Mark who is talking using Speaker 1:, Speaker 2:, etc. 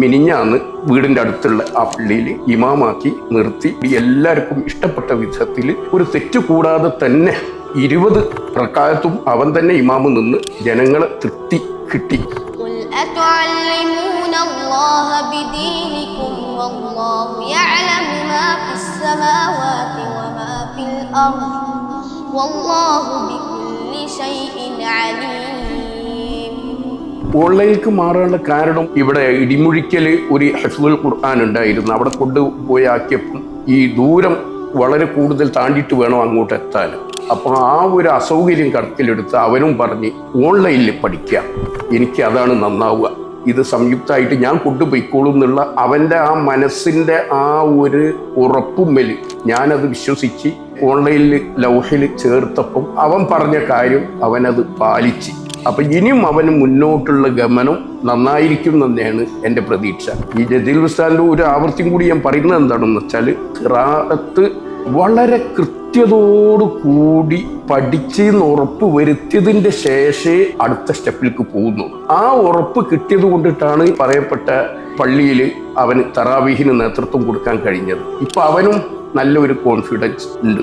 Speaker 1: മിനിഞ്ഞാന്ന് വീടിൻ്റെ അടുത്തുള്ള ആ പള്ളിയിൽ ഇമാമാക്കി നിർത്തി എല്ലാവർക്കും ഇഷ്ടപ്പെട്ട വിധത്തിൽ ഒരു തെറ്റ് കൂടാതെ തന്നെ 20 റക്അത്തും അവൻ തന്നെ ഇമാമ് നിന്ന് ജനങ്ങളെ തൃപ്തി കിട്ടി. ഓൺലൈനിലേക്ക് മാറാനുള്ള കാരണം ഇവിടെ ഇടിമുഴിക്കൽ ഒരു ഹിഫ്ളുൽ ഖുർആൻ ഉണ്ടായിരുന്നു. അവിടെ കൊണ്ടുപോയി ആക്കിയപ്പം ഈ ദൂരം വളരെ കൂടുതൽ താണ്ടിയിട്ട് വേണം അങ്ങോട്ട് എത്താൻ. അപ്പോൾ ആ ഒരു അസൗകര്യം കണക്കിലെടുത്ത് അവനും പറഞ്ഞ് ഓൺലൈനിൽ പഠിക്കാം, എനിക്ക് അതാണ് നന്നാവുക, ഇത് സംയുക്തമായിട്ട് ഞാൻ കൊണ്ടുപോയിക്കോളും എന്നുള്ള അവൻ്റെ ആ മനസ്സിൻ്റെ ആ ഒരു ഉറപ്പുമ്മൽ ഞാനത് വിശ്വസിച്ച് ഓൺലൈനിൽ ലൗഹിൽ ചേർത്തപ്പം അവൻ പറഞ്ഞ കാര്യം അവനത് പാലിച്ച്. അപ്പം ഇനിയും അവന് മുന്നോട്ടുള്ള ഗമനം നന്നായിരിക്കും തന്നെയാണ് എൻ്റെ പ്രതീക്ഷ. ഈ ജദീൽ ഉസ്താദിൻ്റെ ഒരു ആവർത്തിയും കൂടി ഞാൻ പറയുന്നത് എന്താണെന്ന് വെച്ചാൽ, ഖിറാഅത്ത് വളരെ കൃത്യതയോടുകൂടി പഠിച്ചെന്ന് ഉറപ്പ് വരുത്തിയതിൻ്റെ ശേഷമേ അടുത്ത സ്റ്റെപ്പിലേക്ക് പോകുന്നു. ആ ഉറപ്പ് കിട്ടിയത് കൊണ്ടിട്ടാണ് പറയപ്പെട്ട പള്ളിയിൽ അവന് തറാവീഹിന് നേതൃത്വം കൊടുക്കാൻ കഴിഞ്ഞത്. ഇപ്പം അവനും നല്ലൊരു കോൺഫിഡൻസ് ഉണ്ട്.